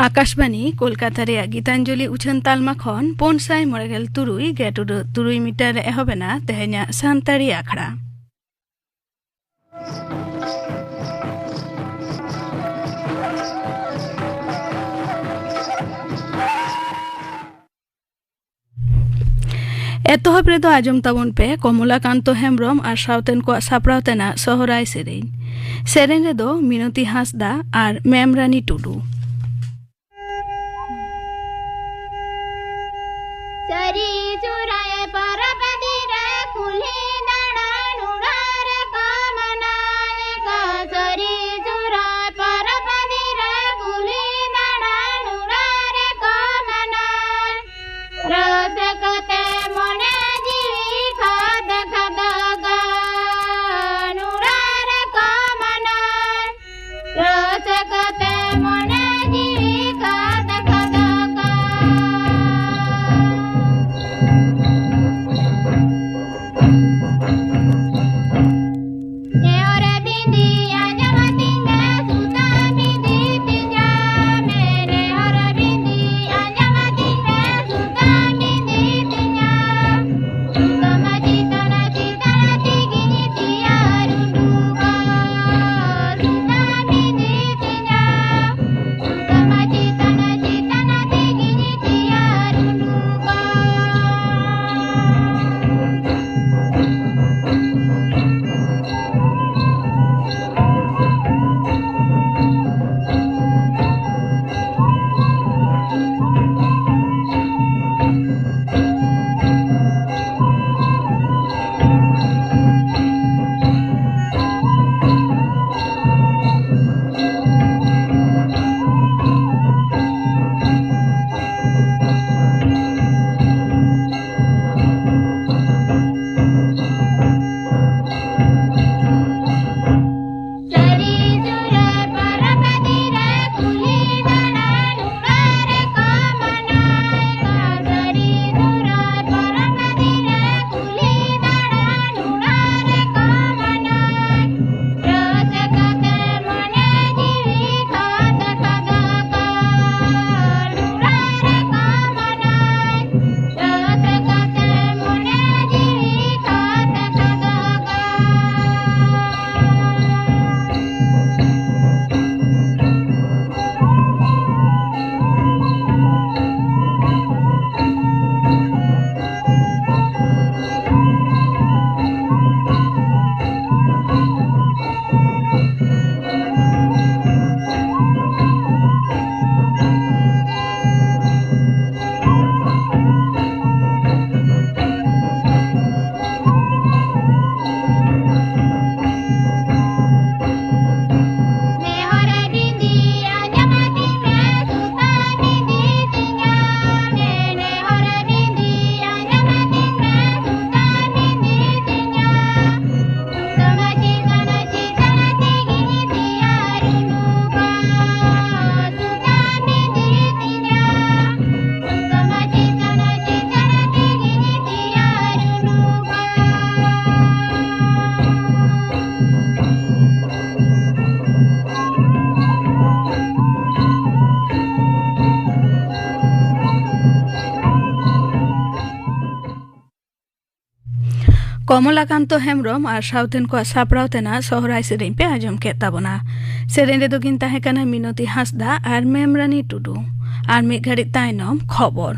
आकाशबाणी कोलकाता रे गीतांजलि उछन तालमा खन 593 मीटर एहबेना तेहेन्या सान्ताड़ी आखड़ा एतोहब रेदो आजम ताबन पे कमलाकांत हेम्ब्रम और साउतेन को सापड़ावतेना सोहराय सेरेन रेदो मिनती हांसदा और मेमरानी टुडू कमलाकांत हेम्ब्रम और साउतेन को सापड़ावतेना सोहराय सेरेन पे आजम के ताबना सेरेन रेदो किन ताहेकाना मिनती हांसदा और मेमरानी टुडू और मिद घड़ी तायनम खबर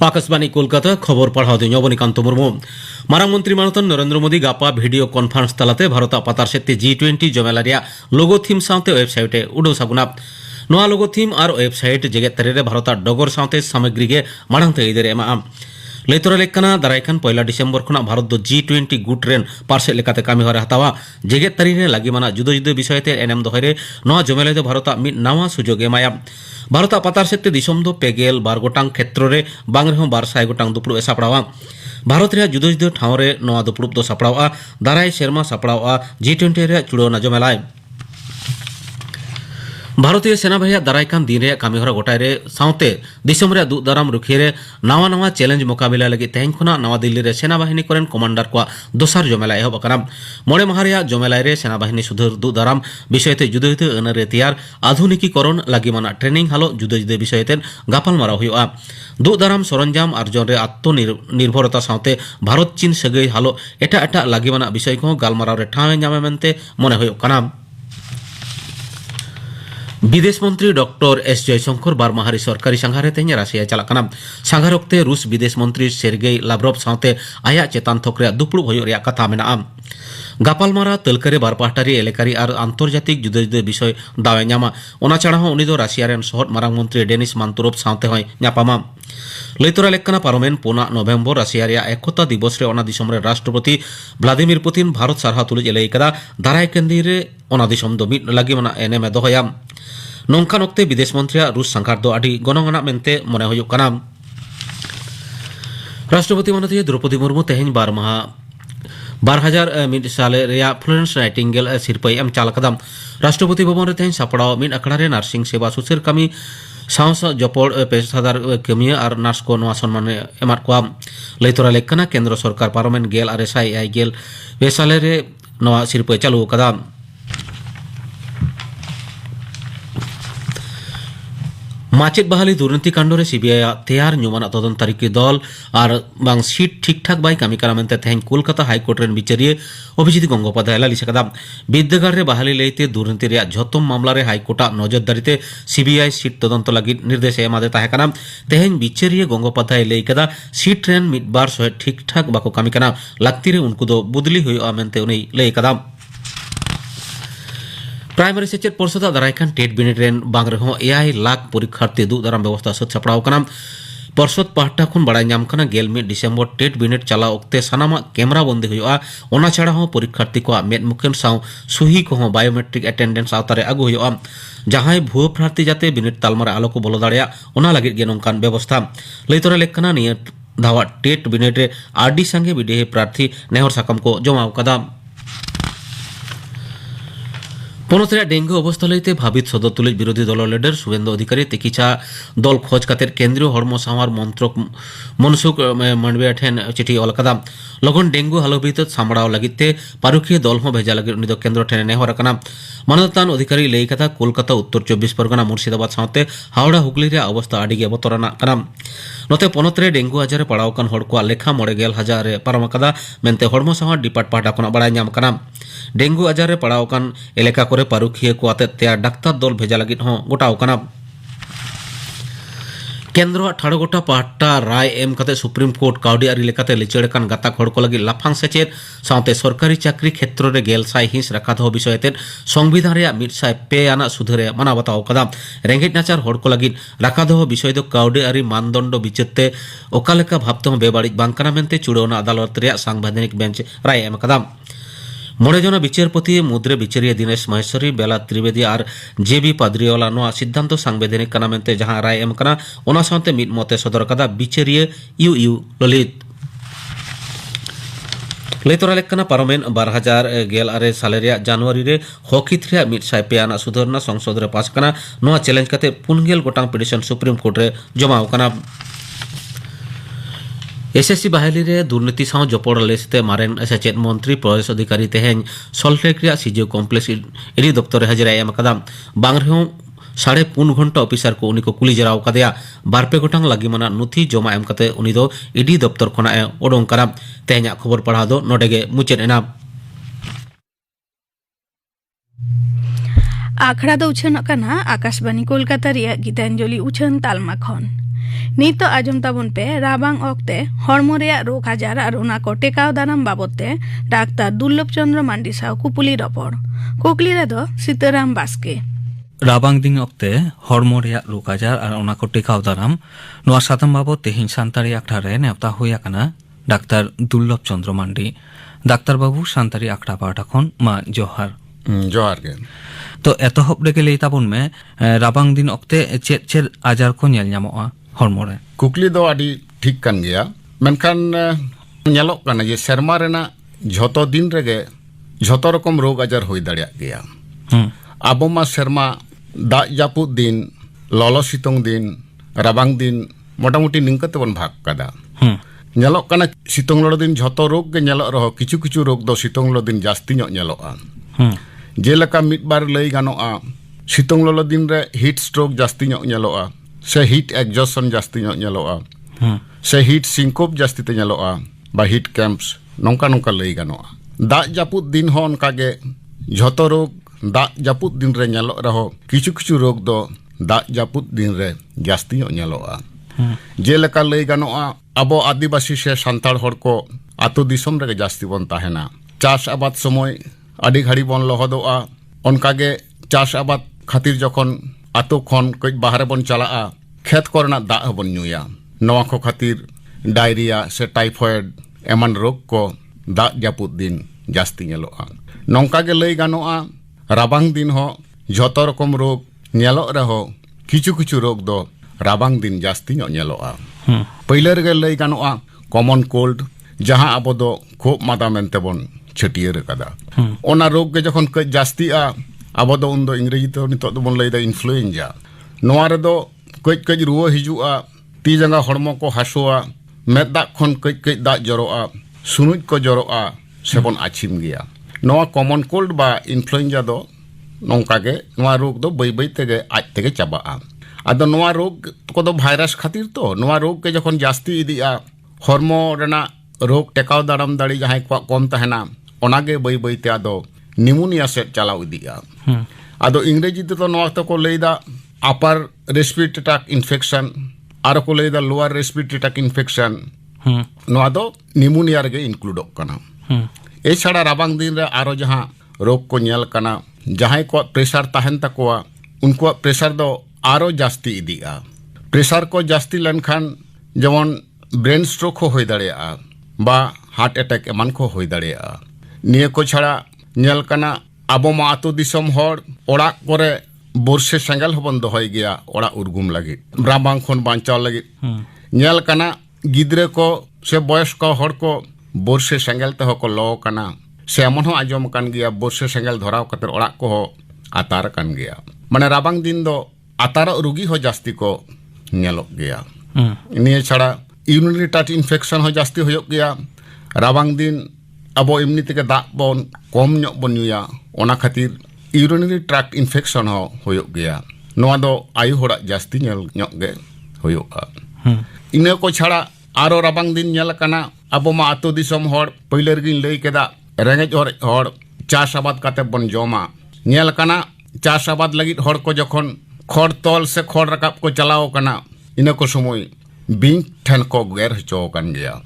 आकाशबाणी कोलकाता खबर पढ़ाओ नवनीकांत मुर्मू मारांगमंत्री मानतन नरेंद्र मोदी गापा भिडियो कन्फारेंस तालाते भारत पातार सेत्ती G20 जमेलारिया लोगो थीम साउते वेबसाइटे उडो सागुना नोआ लोगो थीम और वेबसाइट जेगेत तरेरे भारत डगर साउते सामग्री गे माड़ांते इदरे एमा लैतरा लेकाना दारायकान 1 डिसेम्बर खुना भारत दो G20 गुट रेन पार्से लेकाते कामी हरे हतावा जेगेत तरीने लागिमाना जुदो जुदो विषयते एनेम दोहरे नोआ जमेलाते भारत मिद नावा सुजोग एमाया भारत पातार सेत्ते दिसम दो पेगेल 12 गोटांग क्षेत्र रे बांग रेहं 200 गोटांग दुपुड़ सापड़ावा भारत रे जुदो जुदो ठाव रे नोआ दुपुड़ दो सापड़ावा दाराय सेरमा सापड़ावा G20 रे चुड़ोना जमेलाय भारतीय सेना बाहिनी दारायकान दिन रे कामीहरा गोटाय रे साउते दिसम रे दुग दाराम रुखिये रे नावा नावा चैलेंज मुकाबिला लगी तेहेन खुना नवा दिल्ली रे सेना बाहिनी कोरेन कमांडर को दोसार जमेला एहब अकना मोड़े माह रे जमेला रे सेना बाहिनी सुधर दुग दाराम विषयते जुदे जुदे अनरे तैयार आधुनिकीकरण लगी माना ट्रेनिंग हालो जुदे जुदे विषयते गापाल मारा हुआ दुग दाराम सरंजाम अर्जन रे आत्मनिर्भरता साउते भारत चीन सगै हालो एटा एटा लगी माना विषय को गालमाराव रे ठावे ᱧᱟᱢᱮ ᱢᱮᱱᱛᱮ मने हुयो कना विदेश मंत्री डॉक्टर एस जयशंकर बारमाहारी सरकारी संघारे तेज राशिया चलाकना संघार वक्ते रूस विदेश मंत्री सेर्गेई लाव्रोव साउते आया चेतान थोक रे दुपुड़ुब हुयो रे कथा मेना गापालमारा तलकारे बार पाहटारी एलेकारी और आंतर्जातिक जुदे जुदे विषय दावे ᱧᱟᱢᱟ ओना छाड़ा हूँ उनी दो राशिया रेन सहर मारांग मंत्री डेनिस मांतुरोव साउते हय ᱧᱟᱯᱟᱢᱟ लैतरा लेकना पारमेन 5 नवेम्बर राशिया रे एकता दिवस रे ओना दिसम रे राष्ट्रपति व्लादिमिर पुतिन भारत सारहा तुलज एलई कदा दाराय केंदी रे ओना दिसम दो मिद लगी मना एनेमे दोहया नोंकान वक्ते विदेश मंत्री रूस संघार दो आडी गनंगना मेनते मने हुयो कना राष्ट्रपति मनती द्रौपदी मुर्मू तेहेन 2001 साल रेया Florence Nightingale सिरपई M चालकदा Rashtrapati Bhavan रे तेहेन सापड़ाव मिद अखड़ा रे नार्सिंग सेवा सुसर कमी सावस जपड़ पेशादार कमिया और नार्स को नवा सम्मान एमार को लैतरा लेकना केंद्र सरकार पार्लामेंट गेल आरएसआई गेल बेसाले रे नवा सिरपई चालू कदा माचेद बहाली दुर्नीति कांडरे सीबीआई तैयार ᱧᱩᱢᱟᱱᱟᱜ तदंतारिकी दल और बांग सीट ठीक ठाक बाई कामी करा मेनते तेहेन कोलकाता हाईकोर्ट रेन विचारिये अभिजित गंगोपाध्याय लालिस कदा विद्यागार रे बहाली लैते दुर्नीति रे झतम मामला रे हाईकोर्टा नजरदारीते सीबीआई सीट तदंत लगी निर्देश एमादे ताहेकना तेहेन विचारिये गंगोपाध्याय लई कदा सीट रेन मिदबार सहे ठीक ठाक बाको कामी कना लाक्ति रे उनको दो बुदली हुयो मेनते उनी लई कदा प्राइमरी सेचेद पर्षद दारायकान टेट बिनिड रेन बांग रहो 1 लाख परीक्षार्थी दुग दाराम व्यवस्था सत सपड़ाव कना पर्षद पाहटा खुन बड़ाय ᱧᱟᱢ कना 11 डिसेम्बर टेट बिनिड चला ओक्ते सानामा कैमरा बंदी हुआ ओना छाड़ा हो परीक्षार्थी को मेद मुखेन साव सुही को बायोमेट्रिक अटेंडेंस आवतारे आगु हुआ जहां भुआ प्रार्थी जाते बिनिड तालमारे आलो को बोलो दाड़िया ओना लगिद गे नोंकान व्यवस्था लैतरा लेकना निया धावा टेट बिनिड रे आरडी संगे बिडीए प्रार्थी नेहर साकम को जमाव कदा पनत डेंगू अवस्था लैते भावित सदर तुलिज विरोधी दल लिडर शुभेंदु अधिकारी तिकिचा दल खोज काते केंद्रीय हड़मो सामार मंत्रक मनसुख मांडविया ठेन चिठी ऑल कदा लगन डेंगू हालबित सामड़ाव लगिते पारुखिया दल हो भेजा लगे उनी दो केंद्र ठेन नेहर कना मानवतान अधिकारी लई कथा कोलकाता उत्तर 24 परगना मुर्शिदाबाद साउते हावड़ा हुगली रे अवस्था आडी गे बतरना कना नोते पनत रे डेंगू आजार पड़ावकन हड़ को लेखा 9,000 पारम कदा मेनते हड़मो सामार डिपार्ट पाटा कोना बड़ाय ᱧᱟᱢ कना डेंगू आजार पड़ावकन एलेका करे पारुखिया को आते तैयार डाक्तार दल भेजा लगी हो गोटाव कना केंद्र ठाड़ गोटा पाहटा राय एम कते सुप्रीम कोर्ट काउडी आरी लेकाते लिचड़कान गाताक हड़ को लगी लाफांग सेचेद साउते सरकारी चाकरी क्षेत्र रे 1,000 हिंस रखा दो विषयते संविधान रे 102 आना सुधरे माना बताव कदा रेंगेज नाचार हड़ को लगी रखा दो विषय दो काउडी आरी मानदंड बिचते ओकालेका भाबते बेबाड़िज बांकना मेनते चुड़ौना अदालत रे सांविधानिक बेंच राय एम कदा 9 जना विचारपति मुद्रे विचारिया दिनेश महेश्वरी बेला त्रिवेदी और जेबी पाद्रिवाला नोआ सिद्धांत सांविधानिक कना मेनते जहां राय एम कना ओना साउते मिद मते सदर कदा विचारिया यू ललित लैतरा लेकना पार्लामेंट 2011 साल रे जनवरी रे हॉकी 102 आना सुधारना संसद रे पास कना नोआ चैलेंज कते 9 गोटांग पिटिशन सुप्रीम कोर्ट रे जमाव कना एसएससी बहाली रे दुर्नीति साव जपड़ लेसते मारेन सेचेद मंत्री प्रदेश अधिकारी तेहेन सल्टेक रे सीजीओ कॉम्प्लेक्स इडी दफ्तर हाजिरा एम कदा बांग रहो 4.5 घंटा ऑफिसर को उनी को कुली जराव कदया बारपे गोटांग लगी मना नुथि जमा एम कते उनी दो इडी दफ्तर खना ओडों करा तेहेन खबर पढ़ा दो नोडेगे मुचेद एना आखड़ा दो उछन कना आकाशवाणी कोलकाता रिया गीतांजलि उछन तालमा खन नीतो आजम ताबन पे राबांग ओक्ते हड़मो रेया रोग आजार और उना को टेकाव दाराम बाबते डाक्तार दुर्लभ चंद्र मांडी साव कुपुली रपड़ कुकली रे दो सीताराम बास्के राबांग दिन ओक्ते हड़मो रेया रोग आजार और उना को टेकाव दाराम नोआ सातम बाबत तेहिन सान्तारी आखड़ा रे नेवता हुया कना डाक्तार दुर्लभ चंद्र मांडी डाक्तार बाबू सान्तारी आखड़ा पाटा खन मा जोहार जोहार के तो एतहब रेगे लई ताबन में राबांग दिन ओक्ते चेद आजार को नेल ᱧᱟᱢᱚᱜᱼᱟ हड़मो रे कुकली दो आडी ठीक कान गया मेनखान ᱧᱮᱞᱚᱜ ᱠᱟᱱᱟ ᱡᱮ ᱥᱮᱨᱢᱟ ᱨᱮᱱᱟᱜ ᱡᱷᱚᱛᱚ ᱫᱤᱱ ᱨᱮᱜᱮ ᱡᱷᱚᱛᱚ ᱨᱚᱠᱚᱢ ᱨᱳᱜᱽ ᱟᱡᱟᱨ ᱦᱩᱭ ᱫᱟᱲᱮᱭᱟᱜ ᱜᱮᱭᱟ ᱟᱵᱚ ᱢᱟ ᱥᱮᱨᱢᱟ दाग जापुद दिन ललो सितोंग दिन राबांग दिन मोटामुटी निंका तेबन भाग कदा ᱧᱮᱞᱚᱜ ᱠᱟᱱᱟ ᱥᱤᱛᱩᱝ ᱞᱚᱞᱚ ᱫᱤᱱ ᱡᱷᱚᱛᱚ ᱨᱳᱜᱽ ᱜᱮ ᱧᱮᱞᱚᱜ ᱨᱮᱦᱚᱸ ᱠᱤᱪᱷᱩ ᱠᱤᱪᱷᱩ ᱨᱳᱜᱽ ᱫᱚ ᱥᱤᱛᱩᱝ ᱞᱚᱞᱚ ᱫᱤᱱ ᱡᱟᱹᱥᱛᱤ ᱧᱚᱜ ᱧᱮᱞᱚᱜᱼᱟ ᱡᱮᱞᱮᱠᱟ ᱢᱤᱫᱵᱟᱨ ᱞᱟᱹᱭ ᱜᱟᱱᱚᱜᱼᱟ ᱥᱤᱛᱩᱝ ᱞᱚᱞᱚ ᱫᱤᱱ ᱨᱮ ᱦᱤᱴ ᱥᱴᱨᱳᱠ ᱡᱟᱹᱥᱛᱤ ᱧᱚᱜ ᱧᱮᱞᱚᱜᱼᱟ ᱥᱮ ᱦᱤᱴ ᱮᱠᱡᱚᱥᱚᱱ ᱡᱟᱹᱥᱛᱤ ᱧᱚᱜ ᱧᱮᱞᱚᱜᱼᱟ ᱥᱮ ᱦᱤᱴ सिंकोप ᱡᱟᱹᱥᱛᱤ ᱛᱮ ᱧᱮᱞᱚᱜᱼᱟ ᱵᱟ ᱦᱤᱴ ᱠᱮম্ᱯᱥ ᱱᱚᱝᱠᱟ ᱱᱚᱝᱠᱟ ᱞᱟᱹᱭ ᱜᱟᱱᱚᱜᱼᱟ ᱫᱟᱜ ᱡᱟᱹᱯᱩᱫ ᱫᱤᱱ ᱦᱚᱸ ᱚᱱᱠᱟᱜᱮ ᱡᱷᱚᱛᱚ ᱨᱳᱜᱽ ᱫᱟᱜ ᱡᱟᱹᱯᱩᱫ ᱫᱤᱱ ᱨᱮ ᱧᱮᱞᱚᱜ ᱨᱮᱦᱚᱸ ᱠᱤᱪᱷᱩ ᱠᱤᱪᱷᱩ ᱨᱳᱜᱽ ᱫᱚ ᱫᱟᱜ ᱡᱟᱹᱯᱩᱫ ᱫᱤन ᱨᱮ ᱡᱟᱹᱥᱛᱤ ᱧᱚᱜ ᱧᱮᱞᱚᱜᱼᱟ ᱡᱮᱞᱮᱠᱟ ᱞᱟᱹᱭ ᱜᱟᱱᱚᱜᱼᱟ ᱟᱵᱚ ᱟᱹᱫᱤᱵᱟᱹᱥᱤ ᱥᱮ ᱥᱟᱱᱛᱟᱲ ᱦᱚᱲ ᱠᱚ ᱟᱛᱳ ᱫᱤᱥᱚᱢ ᱨᱮᱜᱮ ᱡᱟᱹᱥᱛᱤ ᱵᱚᱱ ᱛᱟᱦᱮᱱᱟ ᱪᱟᱥ ᱟᱵᱟᱫ ᱥᱚᱢᱚᱭ ᱟᱹᱰᱤ ᱜᱷᱟᱹᱲᱤ ᱵᱚᱱ ᱞᱚᱦᱚᱫᱚᱜᱼᱟ ᱚᱱᱠᱟᱜᱮ ᱪᱟᱥ ᱟᱵᱟद खातिर जखन आतो खन कई बाहर बन चला खेत कोरना दाग हबन नुया नवा को खातिर डायरिया से टाइफॉइड एमन रोग को दाग जापुद दिन जास्ती नेलोआ नौका के लई गानोआ राबांग दिन हो झोतो रकम रोग नेलो रहो किछु किछु रोग दो राबांग दिन जास्ती नेलोआ पहले रे लई गानोआ कॉमन कोल्ड जहां आबो दो खूब मादा मेनते बन छटियर कदा ओना रोग के जखन कई जास्ती आबो दो उन दो इंग्रेजी तो नितो दो बन लईदा इन्फ्लुएंजा नोआ रे दो कई कई रुआ हिजुआ ती जंगा हड़मो को हासुआ मेद दाग खन कई कई दाग जरोआ सुनुज को जरोआ सेबन आछिम गया नोआ कॉमन कोल्ड बा इन्फ्लुएंजा दो नोंका के नोआ रोग दो बई बई तेगे आज तेगे चाबाआ आदो नोआ रोग को दो वायरस खातिर तो नोआ रोग के जखन जास्ती इदिया हड़मो रेना रोग टेकाव दाराम दाड़ी जहां को कम तहना ओनागे बई बई ते आदो निमोनिया से चलाव इदिया आदो इंग्रेजी तो नोआ तो को लेदा अपर रेस्पिरेटरी ट्रैक्ट इन्फेक्शन आरो को लेदा लोअर रेस्पिरेटरी ट्रैक्ट इन्फेक्शन नोआ दो निमोनिया रे इंक्लूड कना ए छाड़ा राबांग दिन रे आरो जहां रोग को नेल कना जहां को प्रेशर तहन तकोआ उनको प्रेशर दो आरो जास्ती इदिया प्रेशर को जास्ती लनखान जेमन ब्रेन स्ट्रोक हो होय दाड़ेया बा हार्ट अटैक एमन को होय दाड़ेया निये को छाड़ा नेल कना आबो मा आतो दिसम हर ओड़ा करे बोरसे सेंगल हबन दोहय गया ओड़ा उर्गुम लगी राबांग खन बांचाव लगी नेल कना गिद्रे को से बयस को हर को बोरसे सेंगल ते को लो कना से एमन हो आजम कान गया बोरसे सेंगल धराव कतर ओड़ा को हो आतार कान गया माने राबांग दिन दो आतार रुगी हो जास्ती को नेलो गया निये छाड़ा यूरिनरी ट्रैक्ट इन्फेक्शन हो जास्ती होयो गया राबांग दिन अब एमनी तेगे दाग बन कम ᱧᱚᱜ बन ᱧᱩᱭᱟ ओना खातिर यूरिनरी ट्रैक्ट इन्फेक्शन हो होयो गया नोआ दो आयु होड़ा जास्ती नेल ᱧᱚᱜ गे होयोआ इने को छाड़ा आरो राबांग दिन नेल कना अब मा आतो दिसम हर पहिले रगिन लई केदा रेंगेज हर चास आबाद काते बन जोमा नेल कना चास आबाद लगित हर को जखन खड़ तल से खड़ रकाब को चलाओ कना इने को समय बिंग ठन को गेर हचो कान गया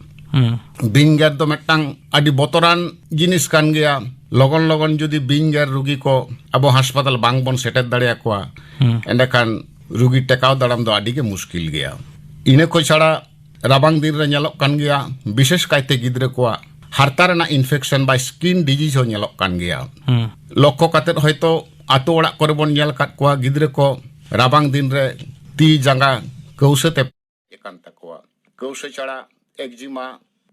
बिंगर दो मेटांग आदि बोतरान जिनिस कान गया लगन लगन जुदी बिंगर रुगी को अब हास्पाताल बांग बन सेटेट दाड़े आकोआ एंडकान रुगी टेकाव दाड़ाम दो आदि के मुश्किल गया इने को छाड़ा राबांग दिन रे नेलोक कान गया विशेष कायते गिद्रे कोआ हारता रेना इन्फेक्शन बा स्किन डिजीज हो नेलोक कान गया लक्ष्य काते हयतो आतो ओड़ा करे बन नेल काट कोआ गिद्रे को राबांग दिन रे ती जांगा कौशते एकान तकोआ कौशे छाड़ा एक्जिमा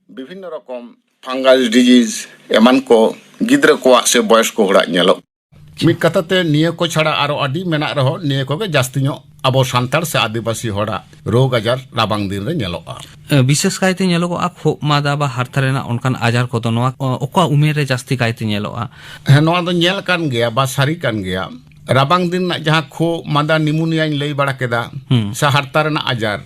विभिन्न रकम फंगल डिजीज एमन को गिद्रे को से बयस को हड़ा नेलो मिट कथाते निये को छाड़ा आरो आदि मेना रहो निये को गे जास्ती नो अब सान्ताड़ से आदिवासी हड़ा रोग आजार राबांग दिन रे नेलोआ विशेष कायते नेलोआ खोब मादा बा हारथा रेना ओनकान आजार को नोआ ओका उमेर रे जास्ती कायते नेलोआ हे नोआ दो नेल कान गया बा सारी कान गया राबांग दिन ना जहां खो मादा निमोनिया लई बड़ा केदा सा हारथा रेना आजार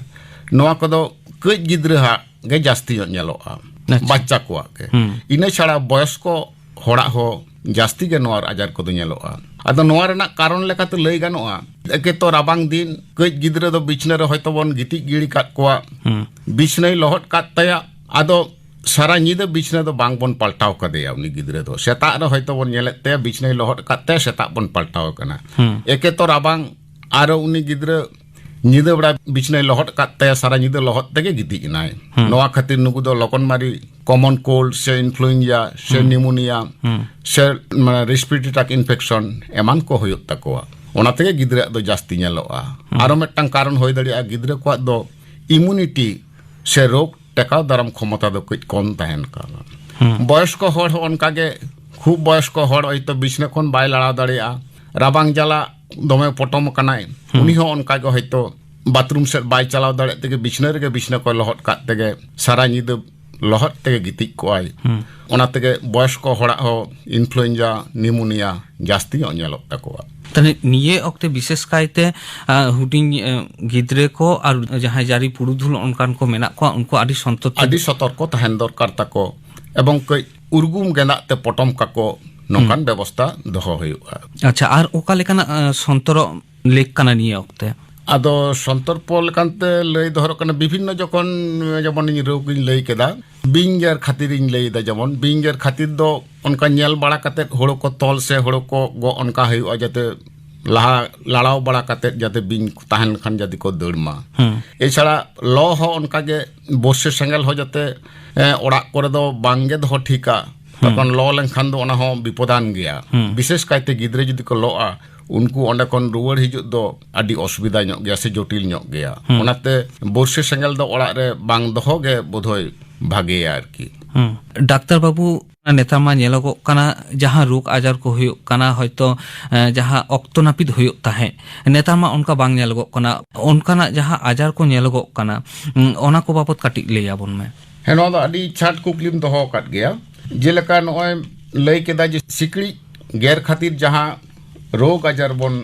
नोआ को दो कई गिद्रे हा गे जास्ती नेलोआ बच्चा को के इने छाड़ा बयस्क हड़ा हो जास्ती गे नोआ आजार को नेलोआ आदो नोआ रेना कारण लेकाते लई गानोआ एके तो राबांग दिन कई गिद्रे दो बिछने रे हयतो बन गिटी गिड़ी काट कोआ बिछने लहट काट तया आदो सारा निदे बिछने दो बांग बन पलटाव कदेया उनी गिद्रे दो सेता रे हयतो बन नेले ते बिछने लहट काट ते सेता बन पलटाव कना एके तो राबांग आरो उनी गिद्रे निदे बड़ा बिछने लहट काते सारा निदे लहट तेगे गिति नाय नोआ खातिर नुकु दो लकन मारी कॉमन कोल्ड से इन्फ्लुएंजा से निमोनिया से रेस्पिरेटरी ट्रैक्ट इन्फेक्शन एमान को होयो तकोआ ओना तेगे गिद्रे दो जास्ती नेलोआ आरो मेटटांग कारण होय दाड़िया गिद्रे को दो इम्यूनिटी से रोग टेकाव दाराम क्षमता दो कई कम तहन का बयस्क हड़ ओनका गे खूब बयस्क हड़ हयतो बिछने खन बाय लड़ा दाड़िया राबांग जाला दमे पटम कनाय उनी हो उनका गे हयतो बाथरूम सेट बाय चलाव दाड़े तेगे बिछना रेगे बिछना को लहट काट तेगे सारा नींद लहट तेगे गितिज कोआय ओना तेगे बयस्क हड़ा हो इनफ्लुएंजा निमोनिया जास्ती नेलोग ताकोआ तने निये अक्ते विशेष कायते हुडिंग गिद्रे को और जहां जारी पुरुधुल उनकान को मेना को उनको आदि सतर्क तहन दरकार ताको एवं कई उर्गुम गेंदाते पटम काको नोकान व्यवस्था दोहो हुआ। अच्छा और ओका लेकाना संतर लेख काना निये अक्ते आदो संतर्प लेकानते लई दोहरो कना विभिन्न जखन जेमन रोग लई केदा बिंगर खातिर लई दा जेमन बिंगर खातिर दो उनका नेल बड़ा काते होड़ो को तल से होड़ो को गो उनका हुआ जाते लाहा लाड़ाव बड़ा काते जाते बिंग ताहन खान जाति को दौड़मा एछाड़ा लो हो उनका गे बर्षे सेंगेल हो जाते ओड़ा करे दो बांगे दो ठीका तखन लो लेनखान दो ओना हो विपदान गया विशेष कायते गिद्रे जदि को लोआ उनको ओंडे खन रुवाड़ हिजुत दो आदि असुविधा ᱧᱚᱜ गया से जटिल ᱧᱚᱜ गया ओनाते बर्षे सेंगेल दो ओड़ा रे बांग दोहो गे बोधोय भागेया आरकी। डाक्टर बाबू नेतार मा नेलोगो काना जहां रोग आजार को हुयो काना हयतो जहां ऑक्तो नापित हुयो ताहे नेतार मा उनका बांग नेलोगो काना उनकाना जहां आजार को नेलोगो काना ओना को बाबत काटी लेया बोन में हे नो दा आदि छाट कुकलिम दोहो काट गया जेलेका नोय लई केदा जे सिकड़ी गैर खातिर जहां रोग आजार बन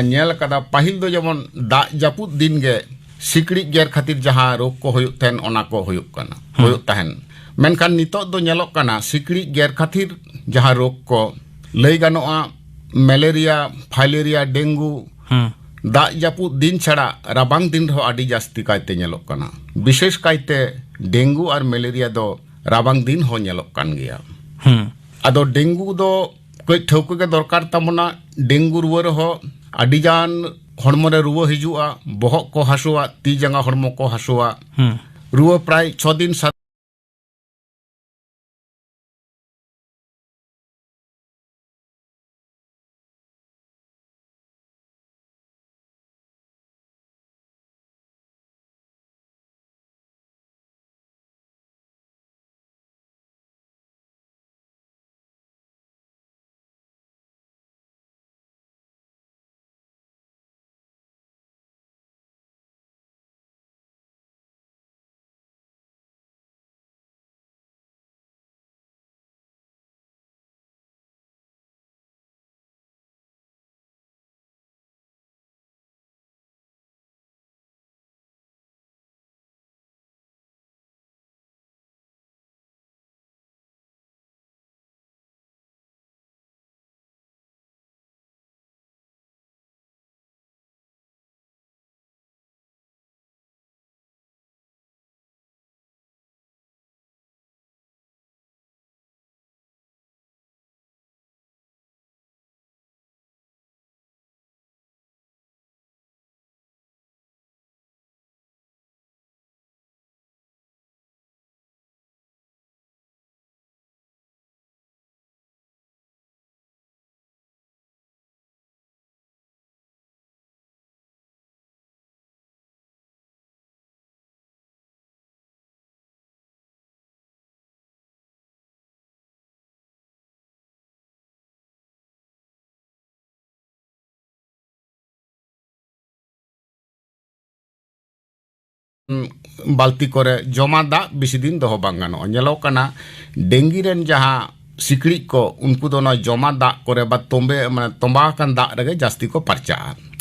नेल कदा पाहिल दो जेमन दा जापुद दिन गे सिकड़ी गैर खातिर जहां रोग को हुयो तेन ओना को हुयो काना हुयो ताहन मेनखान नितो दो नेलोग काना सिकड़ी गैर खातिर जहां रोग को लई गानोआ मलेरिया फाइलेरिया डेंगू दा जापुद दिन छाड़ा राबांग दिन हो आदि जास्ती कायते नेलोग काना विशेष कायते डेंगू और मलेरिया दो राबांग दिन हो नेलोग कान गया आदो डेंगू दो कोई ठौक के दरकार तमना डेंगू रुआ हो आदिजान हड़मो रे रुआ हिजुआ बहक को हासुआ ती जांगा हड़मो को हासुआ रुआ प्राय 6 दिन 7 बाल्टी करे जमा दा बेसी दिन दोहो बांग गानो नेलो काना डेंगी रेन जहां सिकड़ी को उनको दो ना जमा दा करे बा तोंबे माने तोंबा कान दा रेगे जास्ती को परचा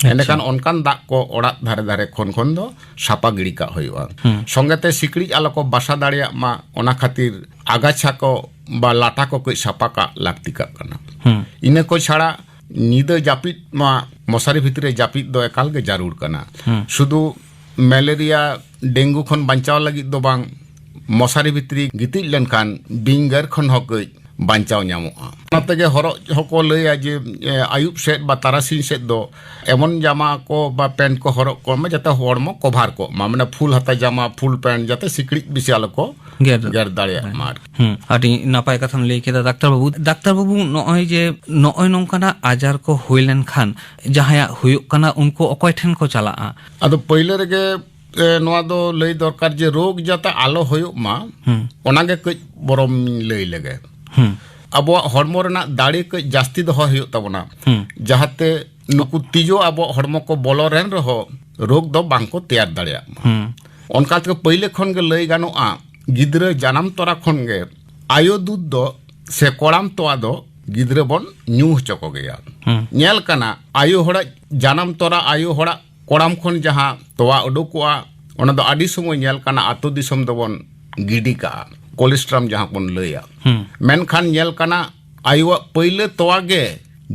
एंडे कान ओनकान दा को ओड़ा धारे धारे खन खन दो सापा गिड़ी का होयुआ संगेते सिकड़ी आलो को बासा दाड़िया मा ओना खातिर आगाछा को बा लाटा को कोई सापा का लागती का कना इने को छाड़ा नींद जापित मा मशारी भितरे जापित दो एकाल गे जरूर कना शुधु मलेरिया डेंगू खन बांचाव लगी दो बांग मशारी भितरी गितिज लेनखान बिंगर खन हकई बांचाव ᱧᱟᱢᱚᱜᱼᱟ ᱚᱱᱟᱛᱮᱜᱮ ᱦᱚᱨᱚᱜ ᱦᱚᱸᱠᱚ ᱞᱟᱹᱭᱟ ᱡᱮ ᱟᱭᱩᱵ ᱥᱮᱫ ᱵᱟ ᱛᱟᱨᱟᱥᱤᱧ ᱥᱮᱫ ᱫᱚ ᱮᱢᱚᱱ ᱡᱟᱢᱟ ᱠᱚ ᱵᱟ ᱯᱮᱱᱴ ᱠᱚ ᱦᱚᱨᱚᱜ ᱠᱚ ᱢᱟ ᱡᱟᱛᱮ ᱦᱚᱲᱢᱚ ᱠᱚᱵᱷᱟᱨ ᱠᱚ ᱢᱟ ᱢᱟᱱᱮ ᱯᱷᱩᱞ ᱦᱟᱛᱟ ᱡᱟᱢᱟ ᱯᱷᱩᱞ ᱯᱮᱱᱴ ᱡᱟᱛᱮ ᱥᱤᱠᱲᱤᱡ ᱵᱤᱥᱤ ᱟᱞᱚ ᱠᱚ ᱜᱮᱨ ᱫᱟᱲᱮᱭᱟᱜ ᱢᱟ ᱟᱹᱰᱤ ᱱᱟᱯᱟᱭ ᱠᱟᱛᱷᱟᱢ ᱞᱟᱹᱭ ᱠᱮᱫᱟ ᱰᱟᱠᱛᱟᱨ ᱵᱟᱵᱩ ᱱᱚᱜᱼᱚᱭ ᱡᱮ ᱱᱚᱜᱼᱚᱭ ᱱᱚᱝᱠᱟᱱᱟᱜ ᱟᱡᱟᱨ ᱠᱚ ᱦᱩᱭ ᱞᱮᱱᱠᱷᱟन ᱡᱟᱦᱟᱸᱭᱟᱜ ᱦᱩᱭᱩᱜ ᱠᱟᱱᱟ ᱩᱱᱠᱩ ᱚᱠᱚᱭ ᱴᱷᱮᱱ ᱠᱚ ᱪᱟᱞᱟᱜᱼᱟ ᱟᱫᱚ ᱯᱳᱭᱞᱳ ᱨᱮᱜᱮ ᱱᱚᱣᱟ ᱫᱚ ᱞᱟᱹᱭ ᱫᱚᱨᱠᱟর ᱡᱮ ᱨᱳᱜ ᱡᱟᱛᱮ ᱟᱞᱚ ᱦᱩᱭᱩᱜ ᱢᱟ ᱚᱱᱟᱜᱮ ᱠᱟᱹᱡ ᱵᱚᱨᱚᱢ ᱞᱟᱹᱭ ᱞᱮᱜᱮ ᱟᱵᱚᱣᱟᱜ ᱦᱚᱲᱢᱚ ᱨᱮᱱᱟᱜ ᱫᱟᱲᱮ ᱠᱟᱹᱡ ᱡᱟᱹᱥᱛᱤ ᱫᱚᱦᱚ ᱦᱩᱭᱩᱜ ᱛᱟᱵᱚᱱᱟ ᱡᱟᱦᱟᱸᱛᱮ नुकु तिजो अब हड़मो को बोलो रेन रहो रोग दो बांको तैयार दाड़िया उनका तो पहले खन के लई गानोआ गिद्रे जानम तोरा खन के आयो दूध दो से कोड़ाम तोआ दो गिद्रे बन न्यू चको गया नेल कना आयो होड़ा जानम तोरा आयो होड़ा कोड़ाम खन जहाँ तोआ उडुकुआ ओना दो आदि समय नेल कना आतो दिसम दो बन गिडी का कोलेस्ट्रम जहाँ बन लया मेनखान नेल कना आयो पहले तोआ गे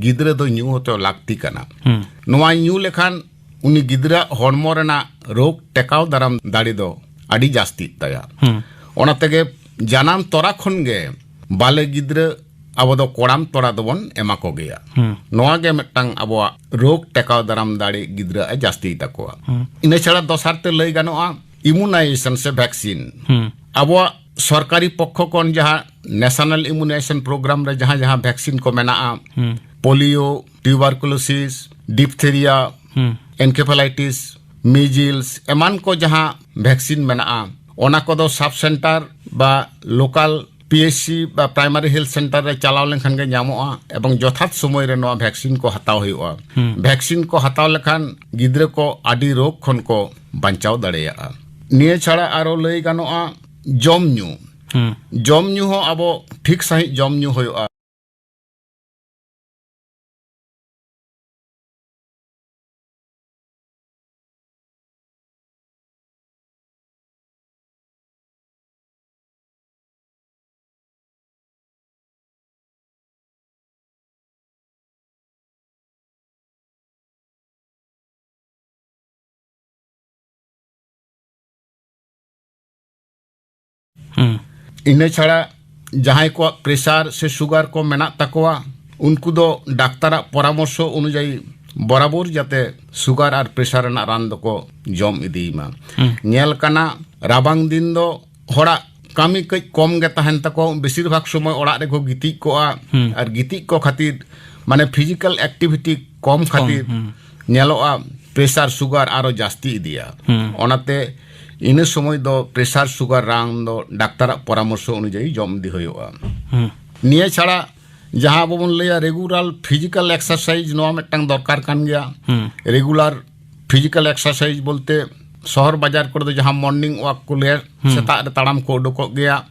गिद्रे दो न्यू होते लागती कना नोआ न्यू लेखान उनी गिद्रा हॉर्मो रेना रोग टेकाव दाराम दाड़ी दो आदि जास्ती तया ओना तेगे जानम तोरा खन गे बाले गिद्रा अब दो कोड़ाम तोड़ा दोबन एमा को गया नोआ गे मिट्टांग अब रोग टेकाव दाराम दाड़ी गिद्रा जास्ती तकोआ इने छड़ा दोसार ते लई गानोआ इम्यूनाइजेशन से वैक्सीन अब सरकारी पक्ष कोन जहाँ नेशनल इम्यूनाइजेशन प्रोग्राम रे जहाँ जहाँ वैक्सीन को मेना polio tuberculosis diphtheria encephalitis measles एमान को जहाँ वैक्सीन मेना ओना को दो सब सेंटर बा लोकल पीएचसी बा प्राइमरी हेल्थ सेंटर रे चलाव लेखान गे ᱧᱟᱢᱚᱜᱼᱟ एवं यथार्थ समय रे नोआ वैक्सीन को हताव हुआ वैक्सीन को हताव लेखान गिद्रे को आदि रोग खन को बचाव दाड़ेया निये छाड़ा आरो लई गानोआ जम ᱧᱩ हो अब ठीक सही जम ᱧᱩ होया इन्हें छाड़ा जहां को प्रेशर से शुगर को मेना तकवा उनको दो डाक्तर परामर्श अनुजाई बराबर जाते शुगर और प्रेशर रान दो को जम इदीमा नेल कना राबांग दिन दो होड़ा कामी कई कम गे तहन तको बेसिर भाग समय ओड़ा रे को गिति को और गिति को खातिर माने फिजिकल एक्टिविटी कम खातिर नेलोआ प्रेशर शुगर आरो जास्ती इदिया ओनाते इन समय दो प्रेशर शुगर रांग दो डाक्तर परामर्श अनुजाई जम दी होयोआ निये छाड़ा जहाँ अब बन लया रेगुलर फिजिकल एक्सरसाइज नोआ मिट्टांग दरकार कान गया रेगुलर फिजिकल एक्सरसाइज बोलते शहर बाजार को जहाँ मॉर्निंग वॉक को ले सेता रे ताड़ाम को उडुकोग गया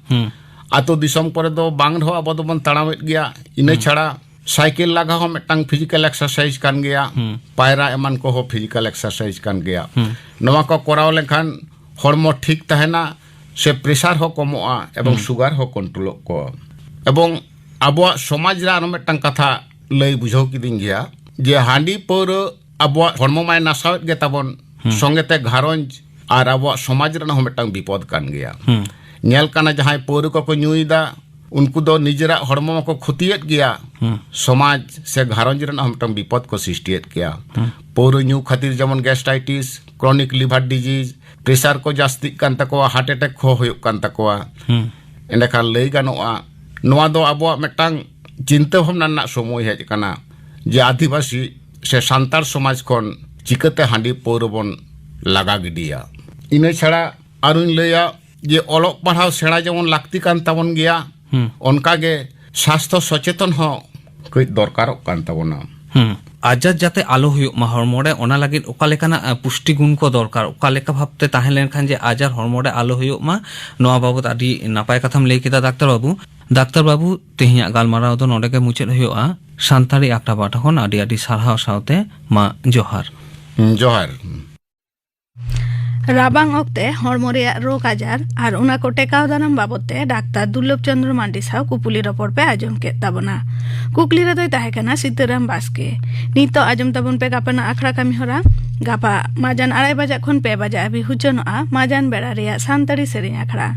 आतो दिसम पर दो बांग रहो अब बन ताड़ामेट गया इने छाड़ा साइकिल लगा हो मिट्टांग फिजिकल एक्सरसाइज कान गया पायरा एमान को हो फिजिकल एक्सरसाइज कान गया नोआ को कोराव लेखान हॉर्मो ठीक तहना से प्रेशर हो कमोआ एवं शुगर हो कंट्रोल को एवं अब समाज रा मिट्टांग कथा लई बुझाव किदिन गया जे हांडी पर अब हॉर्मो माय नासावत गे ताबन संगेते घारंज और अब समाज रा मिट्टांग विपद कान गया नेल काना जहां पौर को ᱧᱩᱭदा उनको दो निजरा हॉर्मो को खुतियत गया समाज से घारंज रा मिट्टांग विपद को सृष्टियत गया पौर ᱧᱩ खातिर जमन gastritis chronic liver disease pressure को जास्ती कान तकोआ हार्ट अटैक हो हुयुक कान तकोआ एंडखान लई गानोआ नोआ दो अब मिट्टांग चिंता भावना ना समय हेज काना जे आदिवासी से सांतार समाज खन चिकाते हांडी पौर बन लगा गिडिया इने छाड़ा आरुन लया जे ओलोक पढ़ाव सेड़ा जेमन लाक्ति कान ताबन गया उनका गे स्वास्थ्य सचेतन हो कई दरकारक कान ताबना आजार जाते आलो हुयुक मा हरमोरे ओना लागिद ओका लेकाना पुष्टि गुण को दरकार ओका लेका भाबते ताहें लेनखान जे आजार हरमोरे आलो हुयुक मा नोआ बाबत आदि नापाय कथाम लई केदा डाक्टर बाबू तेहिया गालमाराव दो नोडे गे मुचाद हुयुआ सान्ताड़ी आक्टा बाटा खन आदि आदि सारहाव सावते मा जोहार जोहार राबांग ओक्ते हड़मो रेयाग रोग आजार और उना को टेकाव दाराम बाबते डाक्टर दुर्लभ चंद्र मांडी साव कुपुली रपड़ पे आजम के ताबना कुकली रे दोय ताहे कना सीताराम बास्के नितो आजम ताबन पे गापाना आखड़ा कामी होरा गापा माजान 2:30 बजे खन 2 बजे अभी हुचनोआ माजान बेड़ा रेया सान्ताड़ी सेरेñ आखड़ा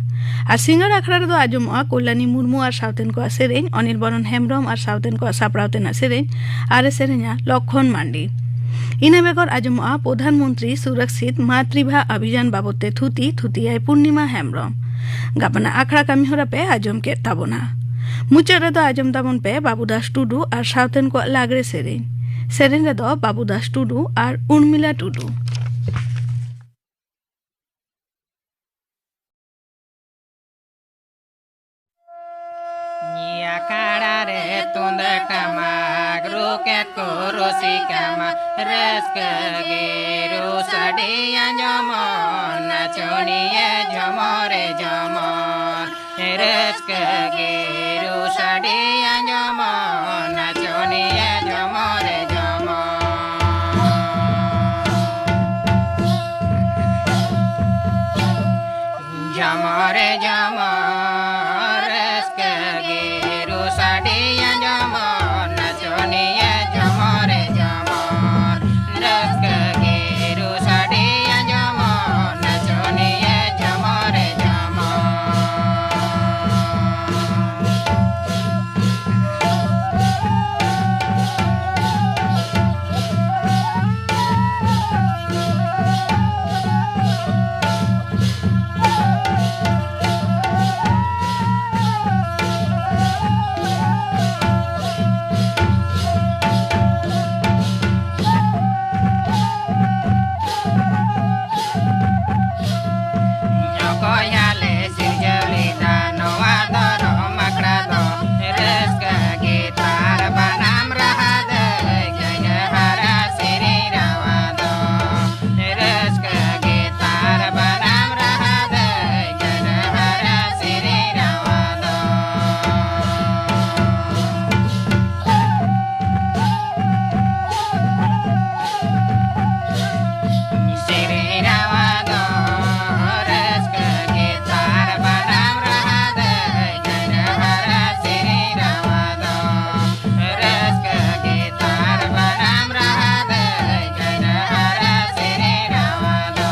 और सिंगर आखड़ा रे दो आजमोआ कल्याणी मुर्मू और सावतेन को सेरेñ अनिल बरन हेम्ब्रम और सावतेन को सापड़ावतेना सेरेñ आरे सेरेñा लक्षण मांडी इना बेगर आजमोआ प्रधानमंत्री सुरक्षित मातृभा अभियान बाबते थुतियाय पूर्णिमा हेम्ब्रम गापना आखड़ा कामी होरा पे आजम के ताबना मुचाद रे दो आजम ताबन पे बाबूदास टुडू और सावतेन को लागरे सेरेñ रे दो बाबूदास टुडू और Urmila Tudu akhara re tundak tamak ruket kurusi kama reska geru sadiya jamon nachoniye jamore jamon reska geru sadiya jamon nachoniye jamore jamon jamore jamon reska geru sadiya jamon nachoniye jamore jamon reska geru sadiya jamon nachoniye jamore jamon Yokoyale sirjalita no adoro makrado reska gitar banam rahade gaya hara siri rawado reska gitar banam rahade gaya hara siri rawado siri rawado reska gitar banam rahade gaya hara siri rawado reska gitar banam rahade gaya hara siri rawado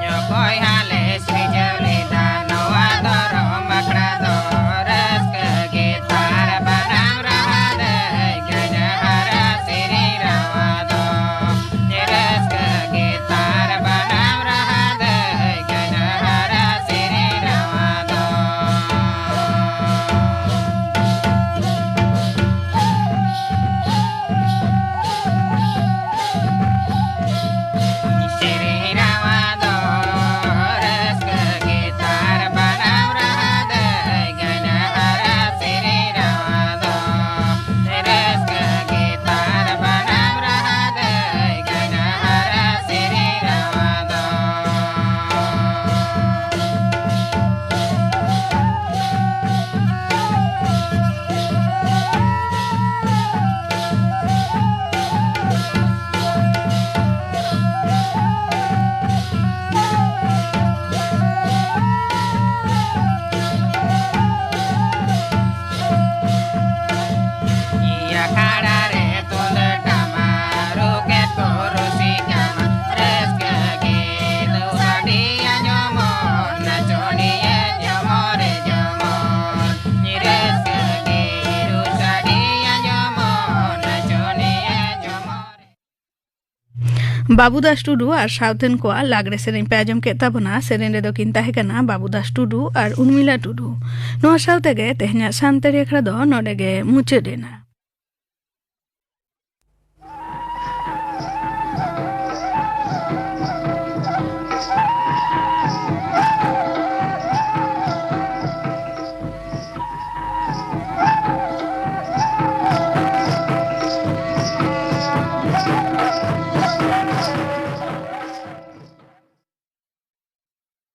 Yokoy hale srijalita no adoro makrado reska gitar banam rahade gaya hara siri rawado reska gitar banam rahade gaya hara siri rawado siri rawado reska gitar banam rahade gaya hara siri rawado reska gitar banam rahade gaya hara siri rawado akhara re tundak tamak ruket kurusi kama reska gitu sadiya jamon nachoniye jamore jamon reska gitu sadiya jamon nachoniye jamore Babudas Tudu और southern को लागरे सेरेन पे आजम के ताबना सेरेन रे दो किंता है कना बाबूदास टुडू और उर्मिला टुडू नो साउथे गे तेहना शांति रेखा दो नोडे गे मुचे देना